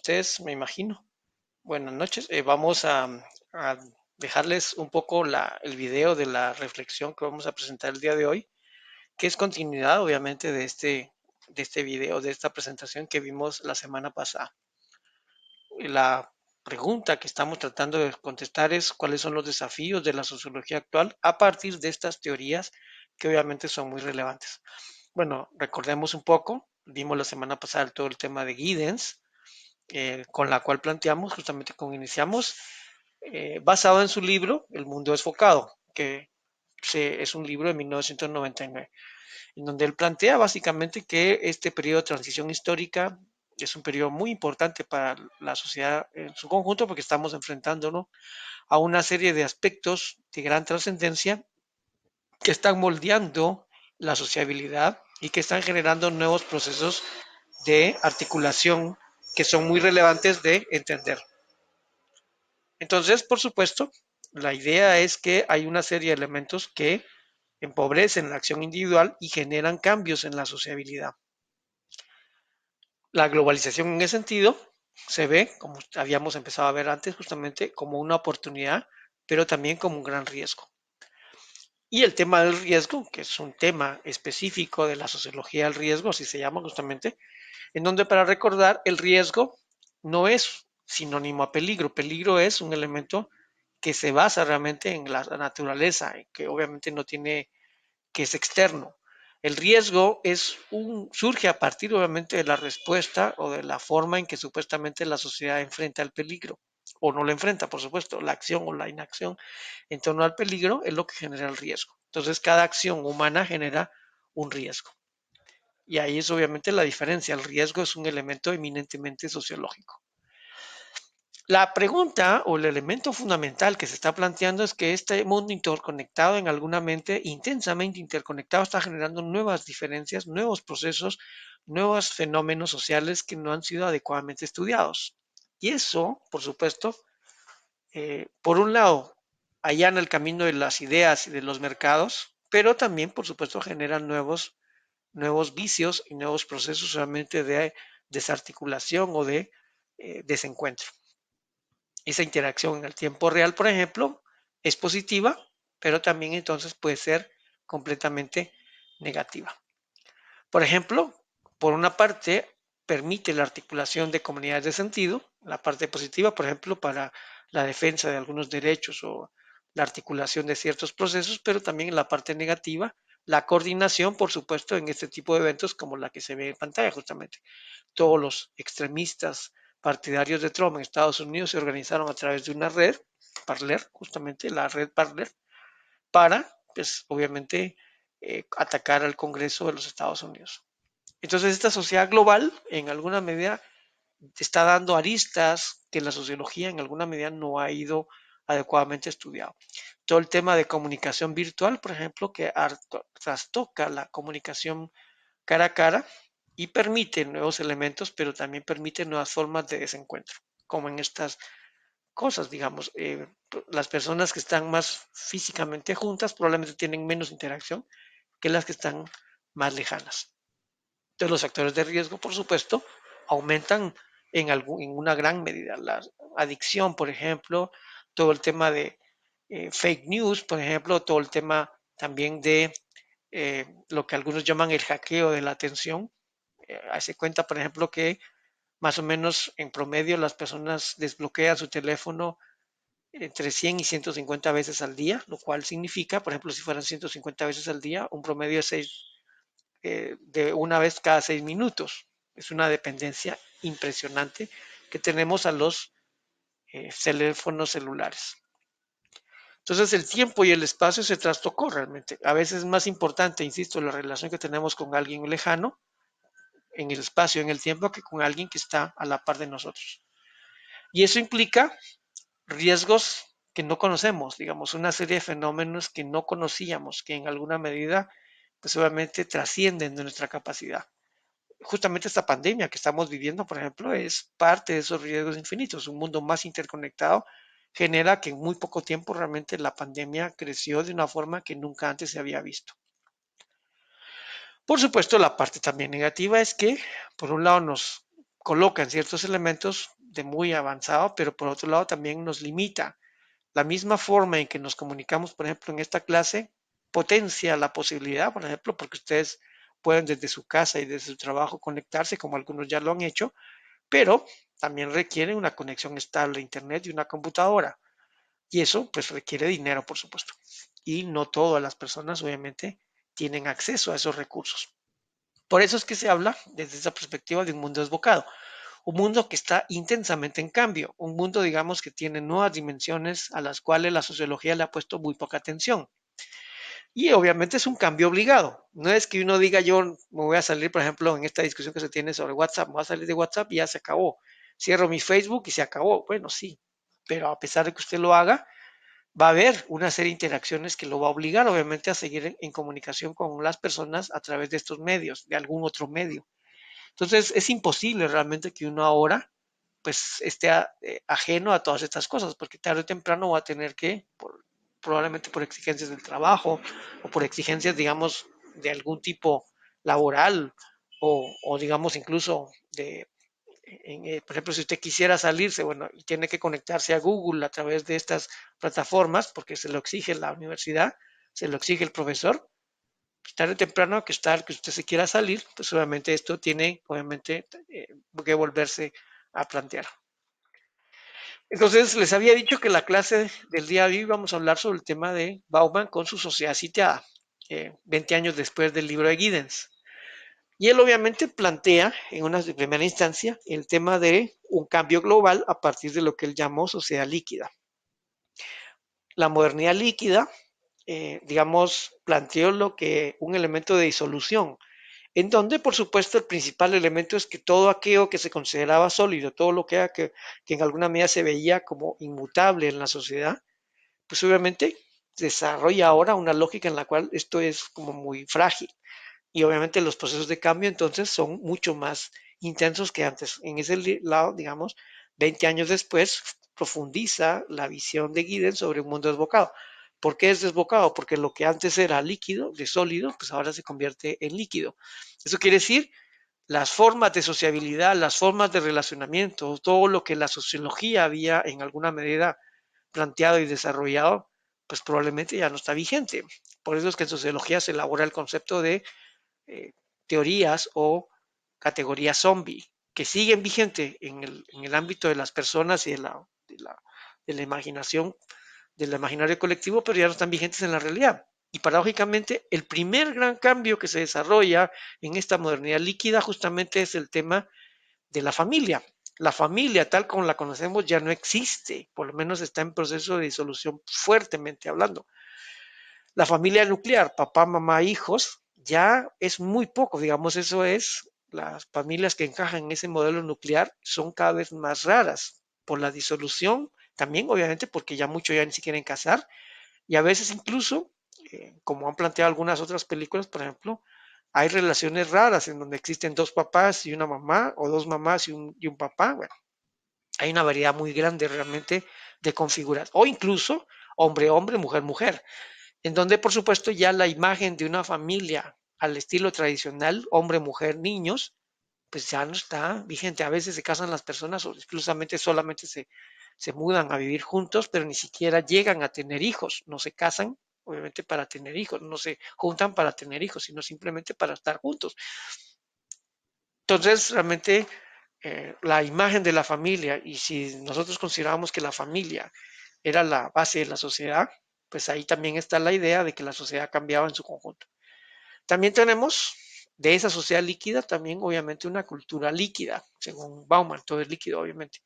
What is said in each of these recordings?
ustedes, me imagino. Buenas noches. Vamos a dejarles un poco el video de la reflexión que vamos a presentar el día de hoy, que es continuidad, obviamente, de este video, de esta presentación que vimos la semana pasada. La pregunta que estamos tratando de contestar es cuáles son los desafíos de la sociología actual a partir de estas teorías que obviamente son muy relevantes. Bueno, recordemos un poco, vimos la semana pasada todo el tema de Giddens, con la cual planteamos, justamente con iniciamos, basado en su libro El mundo desfocado, que es un libro de 1999, en donde él plantea básicamente que este periodo de transición histórica es un periodo muy importante para la sociedad en su conjunto porque estamos enfrentándonos a una serie de aspectos de gran trascendencia que están moldeando la sociabilidad y que están generando nuevos procesos de articulación que son muy relevantes de entender. Entonces, por supuesto, la idea es que hay una serie de elementos que empobrecen la acción individual y generan cambios en la sociabilidad. La globalización en ese sentido se ve, como habíamos empezado a ver antes, justamente como una oportunidad, pero también como un gran riesgo. Y el tema del riesgo, que es un tema específico de la sociología del riesgo, así se llama justamente, en donde para recordar el riesgo no es sinónimo a peligro. Peligro es un elemento que se basa realmente en la naturaleza, que obviamente no tiene, que es externo. El riesgo surge a partir obviamente de la respuesta o de la forma en que supuestamente la sociedad enfrenta el peligro o no lo enfrenta, por supuesto, la acción o la inacción en torno al peligro es lo que genera el riesgo. Entonces, cada acción humana genera un riesgo. Y ahí es obviamente la diferencia. El riesgo es un elemento eminentemente sociológico. La pregunta o el elemento fundamental que se está planteando es que este mundo interconectado en alguna mente, intensamente interconectado, está generando nuevas diferencias, nuevos procesos, nuevos fenómenos sociales que no han sido adecuadamente estudiados. Y eso, por supuesto, por un lado, allana el camino de las ideas y de los mercados, pero también, por supuesto, genera nuevos vicios y nuevos procesos realmente de desarticulación o de desencuentro. Esa interacción en el tiempo real, por ejemplo, es positiva, pero también entonces puede ser completamente negativa. Por ejemplo, por una parte, permite la articulación de comunidades de sentido, la parte positiva, por ejemplo, para la defensa de algunos derechos o la articulación de ciertos procesos, pero también en la parte negativa, la coordinación, por supuesto, en este tipo de eventos como la que se ve en pantalla, justamente. Todos los extremistas partidarios de Trump en Estados Unidos se organizaron a través de una red, Parler, justamente la red Parler, para, pues, obviamente, atacar al Congreso de los Estados Unidos. Entonces, esta sociedad global, en alguna medida, está dando aristas que la sociología en alguna medida no ha ido adecuadamente estudiado. Todo el tema de comunicación virtual, por ejemplo, que trastoca la comunicación cara a cara y permite nuevos elementos, pero también permite nuevas formas de desencuentro, como en estas cosas, digamos. Las personas que están más físicamente juntas probablemente tienen menos interacción que las que están más lejanas. Entonces, los factores de riesgo, por supuesto, aumentan en una gran medida. La adicción, por ejemplo, todo el tema de fake news, por ejemplo, todo el tema también de lo que algunos llaman el hackeo de la atención. Hace cuenta, por ejemplo, que más o menos en promedio las personas desbloquean su teléfono entre 100 y 150 veces al día, lo cual significa, por ejemplo, si fueran 150 veces al día, un promedio de una vez cada 6 minutos. Es una dependencia impresionante que tenemos a los teléfonos celulares. Entonces el tiempo y el espacio se trastocó realmente. A veces es más importante, insisto, la relación que tenemos con alguien lejano en el espacio, en el tiempo, que con alguien que está a la par de nosotros. Y eso implica riesgos que no conocemos, digamos, una serie de fenómenos que no conocíamos, que en alguna medida, pues obviamente trascienden de nuestra capacidad. Justamente esta pandemia que estamos viviendo, por ejemplo, es parte de esos riesgos infinitos. Un mundo más interconectado genera que en muy poco tiempo realmente la pandemia creció de una forma que nunca antes se había visto. Por supuesto, la parte también negativa es que, por un lado, nos colocan ciertos elementos realmente muy avanzado, pero por otro lado también nos limita. La misma forma en que nos comunicamos, por ejemplo, en esta clase, potencia la posibilidad, por ejemplo, porque ustedes pueden desde su casa y desde su trabajo conectarse, como algunos ya lo han hecho, pero también requiere una conexión estable a Internet y una computadora. Y eso pues requiere dinero, por supuesto. Y no todas las personas, obviamente, tienen acceso a esos recursos. Por eso es que se habla desde esa perspectiva de un mundo desbocado, un mundo que está intensamente en cambio, un mundo, digamos, que tiene nuevas dimensiones a las cuales la sociología le ha puesto muy poca atención. Y obviamente es un cambio obligado. No es que uno diga yo me voy a salir, por ejemplo, en esta discusión que se tiene sobre WhatsApp, me voy a salir de WhatsApp y ya se acabó. Cierro mi Facebook y se acabó. Bueno, sí, pero a pesar de que usted lo haga, va a haber una serie de interacciones que lo va a obligar, obviamente, a seguir en comunicación con las personas a través de estos medios, de algún otro medio. Entonces, es imposible realmente que uno ahora pues esté ajeno a todas estas cosas, porque tarde o temprano va a tener que, probablemente por exigencias del trabajo o por exigencias, digamos, de algún tipo laboral o digamos incluso por ejemplo, si usted quisiera salirse, bueno, y tiene que conectarse a Google a través de estas plataformas, porque se lo exige la universidad, se lo exige el profesor, pues tarde o temprano que usted se quiera salir, pues obviamente esto tiene, obviamente, que volverse a plantear. Entonces, les había dicho que la clase del día de hoy vamos a hablar sobre el tema de Bauman con su sociedad sitiada, 20 años después del libro de Giddens. Y él obviamente plantea en una primera instancia el tema de un cambio global a partir de lo que él llamó sociedad líquida. La modernidad líquida, digamos, planteó lo que un elemento de disolución, en donde por supuesto el principal elemento es que todo aquello que se consideraba sólido, todo lo que en alguna medida se veía como inmutable en la sociedad, pues obviamente desarrolla ahora una lógica en la cual esto es como muy frágil y obviamente los procesos de cambio entonces son mucho más intensos que antes. En ese lado, digamos, 20 años después, profundiza la visión de Giddens sobre un mundo desbocado. ¿Por qué es desbocado? Porque lo que antes era líquido, de sólido, pues ahora se convierte en líquido. Eso quiere decir las formas de sociabilidad, las formas de relacionamiento, todo lo que la sociología había en alguna medida planteado y desarrollado, pues probablemente ya no está vigente. Por eso es que en sociología se elabora el concepto de eh, teorías o categorías zombie que siguen vigentes en el ámbito de las personas y de la imaginación, del imaginario colectivo, pero ya no están vigentes en la realidad. Y paradójicamente, el primer gran cambio que se desarrolla en esta modernidad líquida justamente es el tema de la familia. La familia, tal como la conocemos, ya no existe, por lo menos está en proceso de disolución fuertemente hablando. La familia nuclear, papá, mamá, hijos, ya es muy poco, digamos, eso es, las familias que encajan en ese modelo nuclear son cada vez más raras por la disolución, también obviamente porque ya muchos ya ni se quieren casar y a veces incluso, como han planteado algunas otras películas, por ejemplo, hay relaciones raras en donde existen dos papás y una mamá o dos mamás y un papá, bueno, hay una variedad muy grande realmente de configurar, o incluso hombre-hombre, mujer-mujer en donde por supuesto ya la imagen de una familia al estilo tradicional, hombre, mujer, niños, pues ya no está vigente. A veces se casan las personas o exclusivamente solamente se mudan a vivir juntos, pero ni siquiera llegan a tener hijos, no se casan obviamente para tener hijos, no se juntan para tener hijos, sino simplemente para estar juntos. Entonces, realmente la imagen de la familia, y si nosotros consideramos que la familia era la base de la sociedad, pues ahí también está la idea de que la sociedad cambiaba en su conjunto. También tenemos de esa sociedad líquida también obviamente una cultura líquida, según Bauman, todo es líquido obviamente,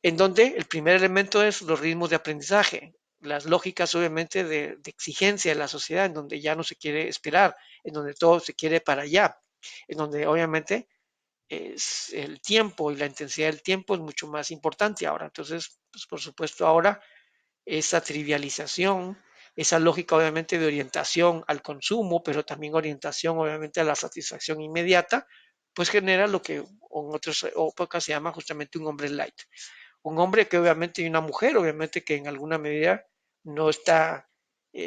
en donde el primer elemento es los ritmos de aprendizaje, las lógicas obviamente de exigencia de la sociedad, en donde ya no se quiere esperar, en donde todo se quiere para allá, en donde obviamente es el tiempo y la intensidad del tiempo es mucho más importante ahora. Entonces, pues por supuesto, ahora esa trivialización, esa lógica obviamente de orientación al consumo, pero también orientación obviamente a la satisfacción inmediata, pues genera lo que en otras épocas se llama justamente un hombre light. Un hombre que obviamente y una mujer, obviamente que en alguna medida no está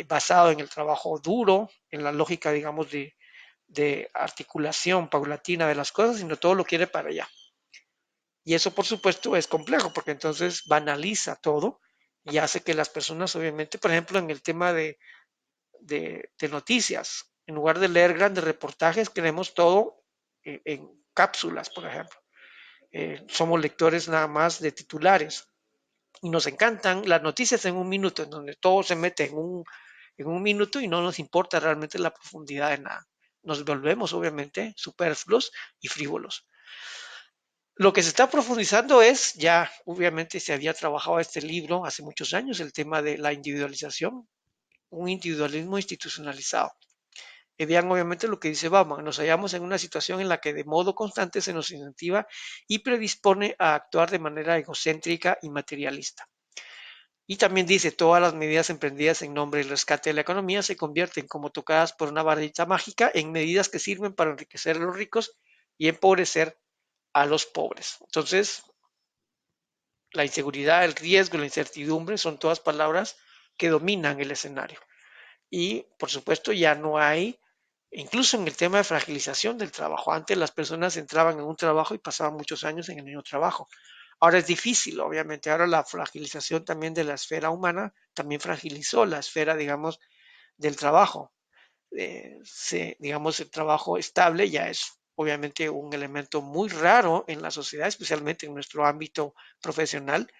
basado en el trabajo duro, en la lógica, digamos, de articulación paulatina de las cosas, sino todo lo quiere para allá. Y eso, por supuesto, es complejo porque entonces banaliza todo y hace que las personas, obviamente, por ejemplo, en el tema de noticias, en lugar de leer grandes reportajes, queremos todo en cápsulas, por ejemplo. Somos lectores nada más de titulares y nos encantan las noticias en un minuto, en donde todo se mete en un minuto y no nos importa realmente la profundidad de nada. Nos volvemos, obviamente, superfluos y frívolos. Lo que se está profundizando es, ya obviamente se había trabajado este libro hace muchos años, el tema de la individualización, un individualismo institucionalizado. Y vean obviamente lo que dice Bauman, nos hallamos en una situación en la que de modo constante se nos incentiva y predispone a actuar de manera egocéntrica y materialista. Y también dice, todas las medidas emprendidas en nombre del rescate de la economía se convierten como tocadas por una varita mágica en medidas que sirven para enriquecer a los ricos y empobrecer a los pobres. Entonces, la inseguridad, el riesgo, la incertidumbre son todas palabras que dominan el escenario. Y, por supuesto, ya no hay, incluso en el tema de fragilización del trabajo. Antes las personas entraban en un trabajo y pasaban muchos años en el mismo trabajo. Ahora es difícil, obviamente. Ahora la fragilización también de la esfera humana también fragilizó la esfera, digamos, del trabajo. Digamos, el trabajo estable ya es obviamente un elemento muy raro en la sociedad, especialmente en nuestro ámbito profesional,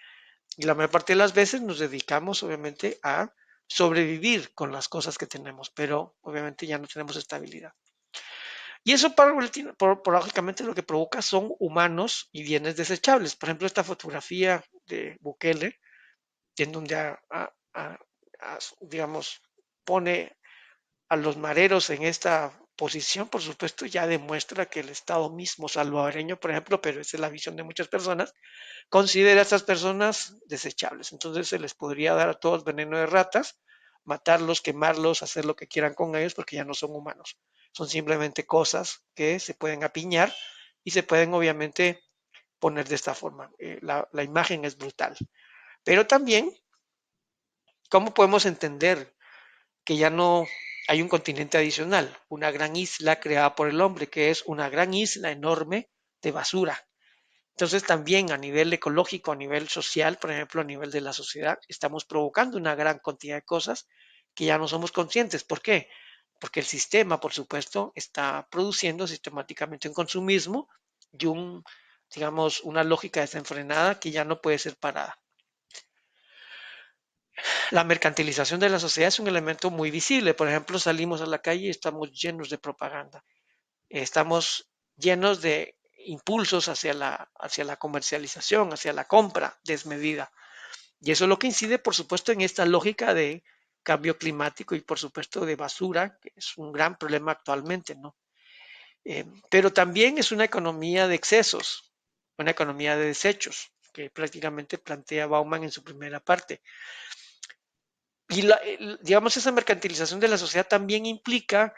y la mayor parte de las veces nos dedicamos obviamente a sobrevivir con las cosas que tenemos, pero obviamente ya no tenemos estabilidad. Y eso lógicamente lo que provoca son humanos y bienes desechables. Por ejemplo, esta fotografía de Bukele, en donde digamos, pone a los mareros en esta posición, por supuesto, ya demuestra que el Estado mismo salvadoreño, por ejemplo, pero esa es la visión de muchas personas, considera a estas personas desechables. Entonces se les podría dar a todos veneno de ratas, matarlos, quemarlos, hacer lo que quieran con ellos porque ya no son humanos. Son simplemente cosas que se pueden apiñar y se pueden obviamente poner de esta forma. La imagen es brutal. Pero también, ¿cómo podemos entender que ya no hay un continente adicional, una gran isla creada por el hombre, que es una gran isla enorme de basura? Entonces también a nivel ecológico, a nivel social, por ejemplo, a nivel de la sociedad, estamos provocando una gran cantidad de cosas que ya no somos conscientes. ¿Por qué? Porque el sistema, por supuesto, está produciendo sistemáticamente un consumismo y digamos, una lógica desenfrenada que ya no puede ser parada. La mercantilización de la sociedad es un elemento muy visible. Por ejemplo, salimos a la calle y estamos llenos de propaganda. Estamos llenos de impulsos hacia la comercialización, hacia la compra desmedida. Y eso es lo que incide, por supuesto, en esta lógica de cambio climático y, por supuesto, de basura, que es un gran problema actualmente, ¿no? Pero también es una economía de excesos, una economía de desechos, que prácticamente plantea Bauman en su primera parte. Y, digamos, esa mercantilización de la sociedad también implica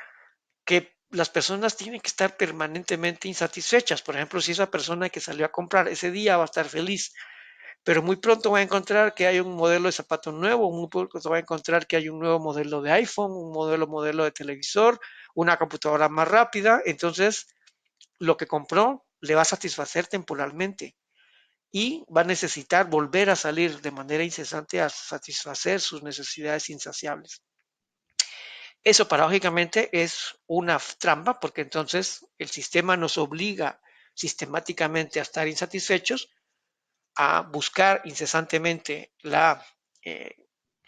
que las personas tienen que estar permanentemente insatisfechas. Por ejemplo, si esa persona que salió a comprar ese día va a estar feliz, pero muy pronto va a encontrar que hay un modelo de zapato nuevo, muy pronto va a encontrar que hay un nuevo modelo de iPhone, un modelo de televisor, una computadora más rápida, entonces lo que compró le va a satisfacer temporalmente y va a necesitar volver a salir de manera incesante a satisfacer sus necesidades insaciables. Eso paradójicamente es una trampa porque entonces el sistema nos obliga sistemáticamente a estar insatisfechos, a buscar incesantemente eh,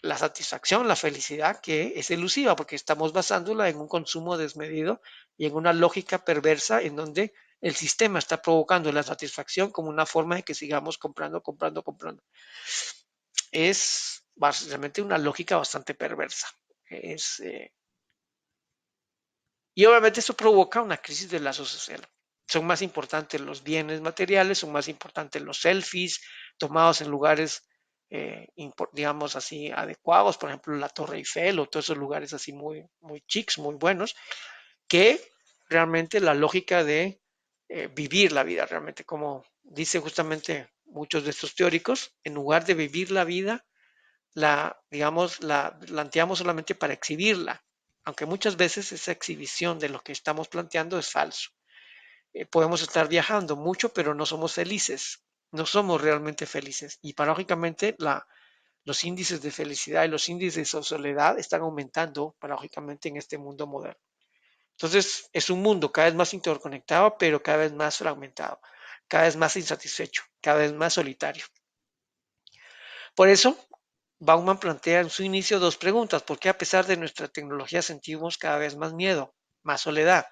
la satisfacción, la felicidad que es elusiva porque estamos basándola en un consumo desmedido y en una lógica perversa en donde el sistema está provocando la satisfacción como una forma de que sigamos comprando, comprando, comprando. Es básicamente una lógica bastante perversa. Es, y obviamente eso provoca una crisis de lazo social. Son más importantes los bienes materiales, son más importantes los selfies tomados en lugares, digamos así, adecuados, por ejemplo, la Torre Eiffel o todos esos lugares así muy, muy chics, muy buenos, que realmente la lógica de vivir la vida, realmente, como dicen justamente muchos de estos teóricos, en lugar de vivir la vida, digamos, la planteamos solamente para exhibirla, aunque muchas veces esa exhibición de lo que estamos planteando es falso. Podemos estar viajando mucho, pero no somos felices. No somos realmente felices. Y paradójicamente los índices de felicidad y los índices de soledad están aumentando paradójicamente en este mundo moderno. Entonces, es un mundo cada vez más interconectado, pero cada vez más fragmentado, cada vez más insatisfecho, cada vez más solitario. Por eso, Bauman plantea en su inicio dos preguntas. ¿Por qué a pesar de nuestra tecnología sentimos cada vez más miedo, más soledad?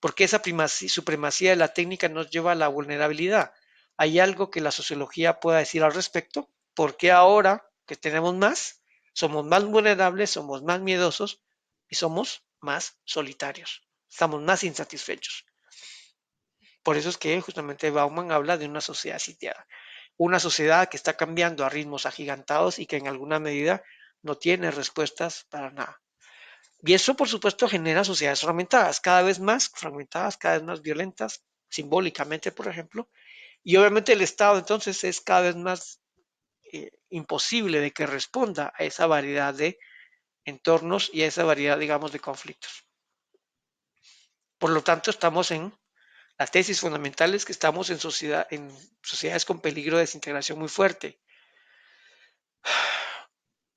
¿Por qué esa supremacía de la técnica nos lleva a la vulnerabilidad? ¿Hay algo que la sociología pueda decir al respecto? ¿Por qué ahora que tenemos más, somos más vulnerables, somos más miedosos y somos más solitarios? Estamos más insatisfechos. Por eso es que justamente Bauman habla de una sociedad sitiada, una sociedad que está cambiando a ritmos agigantados y que en alguna medida no tiene respuestas para nada. Y eso, por supuesto, genera sociedades fragmentadas, cada vez más violentas, simbólicamente, por ejemplo, y obviamente el Estado entonces es cada vez más imposible de que responda a esa variedad de entornos y a esa variedad, digamos, de conflictos. Por lo tanto, estamos en la tesis fundamental es que estamos en sociedades con peligro de desintegración muy fuerte.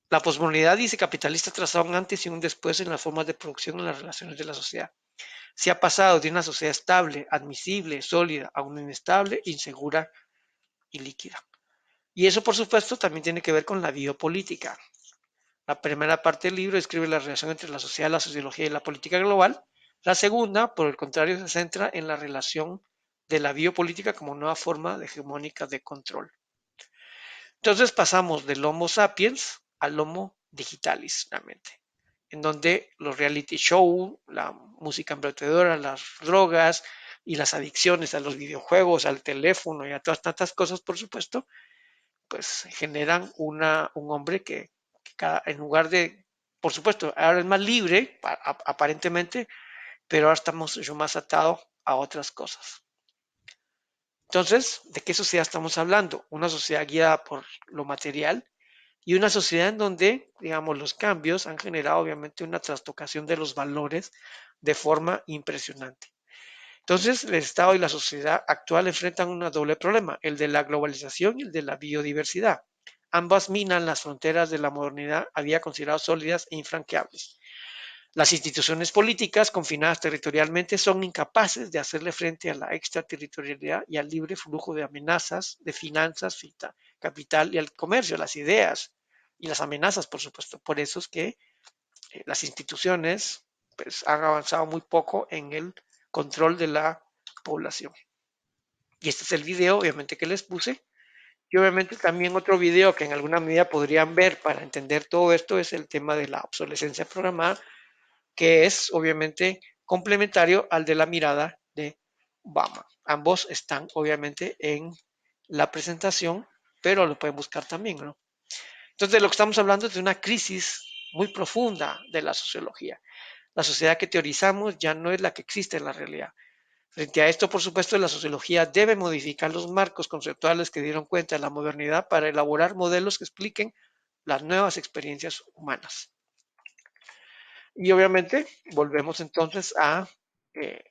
La posmodernidad dice capitalista traza un antes y un después en las formas de producción y en las relaciones de la sociedad. Se ha pasado de una sociedad estable, admisible, sólida, a una inestable, insegura y líquida. Y eso, por supuesto, también tiene que ver con la biopolítica. La primera parte del libro describe la relación entre la sociedad, la sociología y la política global. La segunda, por el contrario, se centra en la relación de la biopolítica como nueva forma de hegemónica de control. Entonces pasamos del Homo sapiens al Homo digitalis, realmente, en donde los reality show, la música emprendedora, las drogas y las adicciones a los videojuegos, al teléfono y a todas tantas cosas, por supuesto, pues generan un hombre que en lugar de, por supuesto, ahora es más libre, aparentemente, pero ahora estamos mucho más atados a otras cosas. Entonces, ¿de qué sociedad estamos hablando? Una sociedad guiada por lo material y una sociedad en donde, digamos, los cambios han generado obviamente una trastocación de los valores de forma impresionante. Entonces, el Estado y la sociedad actual enfrentan un doble problema, el de la globalización y el de la biodiversidad. Ambas minan las fronteras de la modernidad había considerado sólidas e infranqueables. Las instituciones políticas confinadas territorialmente son incapaces de hacerle frente a la extraterritorialidad y al libre flujo de amenazas, de finanzas, capital y al comercio, las ideas y las amenazas, por supuesto. Por eso es que las instituciones pues, han avanzado muy poco en el control de la población. Y este es el video, obviamente, que les puse. Y obviamente también otro video que en alguna medida podrían ver para entender todo esto es el tema de la obsolescencia programada, que es obviamente complementario al de la mirada de Obama. Ambos están obviamente en la presentación, pero lo pueden buscar también, ¿no? Entonces, de lo que estamos hablando es de una crisis muy profunda de la sociología. La sociedad que teorizamos ya no es la que existe en la realidad. Frente a esto, por supuesto, la sociología debe modificar los marcos conceptuales que dieron cuenta de la modernidad para elaborar modelos que expliquen las nuevas experiencias humanas. Y obviamente volvemos entonces a eh,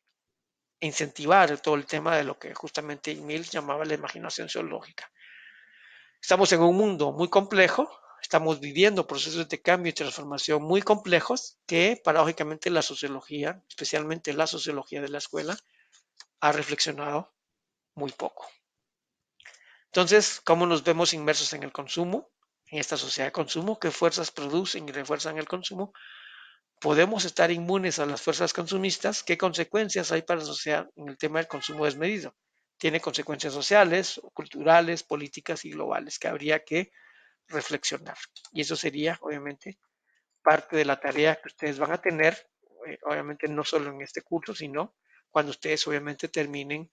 incentivar todo el tema de lo que justamente Mills llamaba la imaginación zoológica. Estamos en un mundo muy complejo, estamos viviendo procesos de cambio y transformación muy complejos que paradójicamente la sociología, especialmente la sociología de la escuela, ha reflexionado muy poco. Entonces, ¿cómo nos vemos inmersos en el consumo, en esta sociedad de consumo? ¿Qué fuerzas producen y refuerzan el consumo? ¿Podemos estar inmunes a las fuerzas consumistas? ¿Qué consecuencias hay para la sociedad en el tema del consumo desmedido? Tiene consecuencias sociales, culturales, políticas y globales que habría que reflexionar. Y eso sería, obviamente, parte de la tarea que ustedes van a tener, obviamente no solo en este curso, sino cuando ustedes obviamente terminen